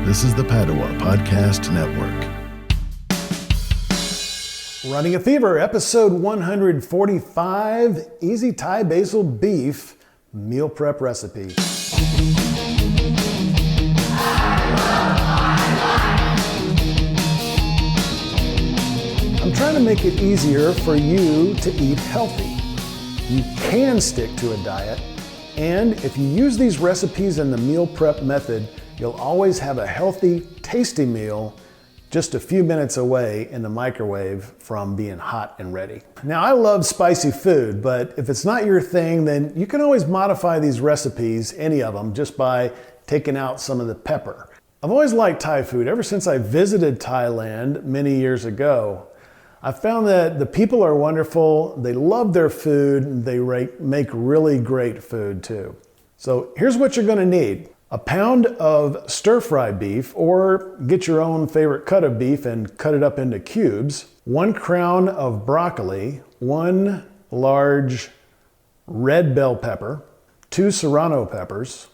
This is the Padua Podcast Network. Running a Fever, episode 145, Easy Thai Basil Beef Meal Prep Recipe. I'm trying to make it easier for you to eat healthy. You can stick to a diet, and if you use these recipes in the meal prep method, you'll always have a healthy, tasty meal just a few minutes away in the microwave from being hot and ready. Now, I love spicy food, but if it's not your thing, then you can always modify these recipes, any of them, just by taking out some of the pepper. I've always liked Thai food ever since I visited Thailand many years ago. I found that the people are wonderful, they love their food, and they make really great food too. So here's what you're gonna need. A pound of stir-fry beef, or get your own favorite cut of beef and cut it up into cubes. 1 crown of broccoli, 1 large red bell pepper, 2 serrano peppers,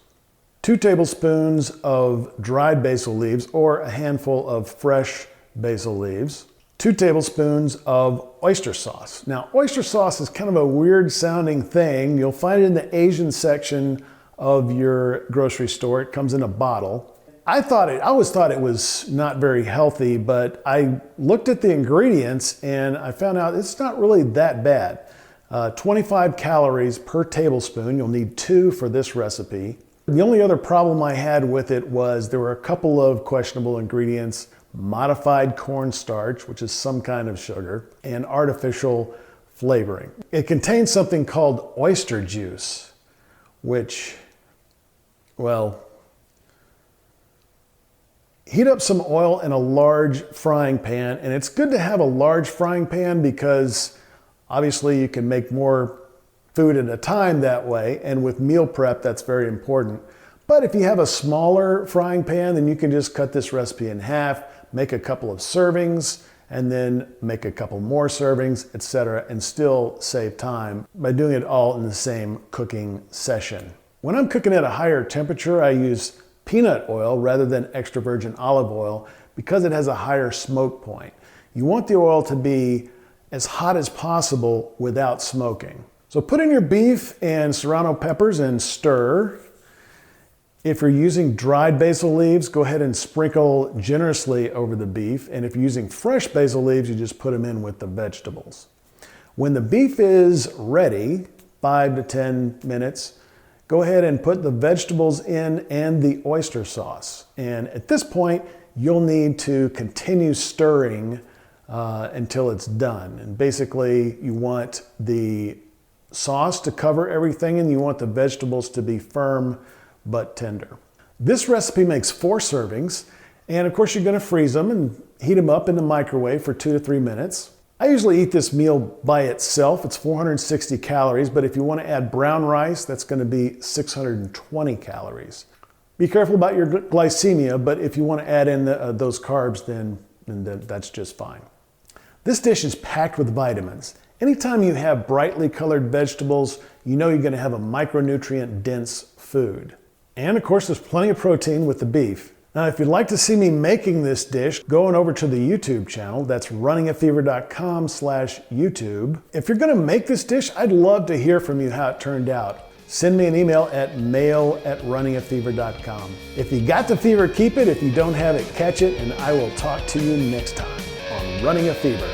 2 tablespoons of dried basil leaves or a handful of fresh basil leaves, 2 tablespoons of oyster sauce. Now, oyster sauce is kind of a weird sounding thing. You'll find it in the Asian section of your grocery store. It comes in a bottle. I always thought it was not very healthy, but I looked at the ingredients and I found out it's not really that bad. 25 calories per tablespoon. You'll need 2 for this recipe. The only other problem I had with it was there were a couple of questionable ingredients: modified cornstarch, which is some kind of sugar, and artificial flavoring. It contains something called oyster juice, which, well, heat up some oil in a large frying pan, and it's good to have a large frying pan because obviously you can make more food at a time that way, and with meal prep that's very important. But if you have a smaller frying pan, then you can just cut this recipe in half, make a couple of servings, and then make a couple more servings, etc., and still save time by doing it all in the same cooking session. When I'm cooking at a higher temperature, I use peanut oil rather than extra virgin olive oil because it has a higher smoke point. You want the oil to be as hot as possible without smoking. So put in your beef and serrano peppers and stir. If you're using dried basil leaves, go ahead and sprinkle generously over the beef. And if you're using fresh basil leaves, you just put them in with the vegetables. When the beef is ready, 5 to 10 minutes, go ahead and put the vegetables in and the oyster sauce. And at this point, you'll need to continue stirring until it's done. And basically, you want the sauce to cover everything and you want the vegetables to be firm but tender. This recipe makes 4 servings, and of course you're going to freeze them and heat them up in the microwave for 2 to 3 minutes. I usually eat this meal by itself. It's 460 calories, but if you want to add brown rice, that's going to be 620 calories. Be careful about your glycemia, but if you want to add in those carbs, then that's just fine. This dish is packed with vitamins. Anytime you have brightly colored vegetables, you know you're going to have a micronutrient-dense food. And of course, there's plenty of protein with the beef. Now, if you'd like to see me making this dish, go on over to the YouTube channel. That's runningafever.com/YouTube. If you're going to make this dish, I'd love to hear from you how it turned out. Send me an email at mail@runningafever.com. If you got the fever, keep it. If you don't have it, catch it. And I will talk to you next time on Running a Fever.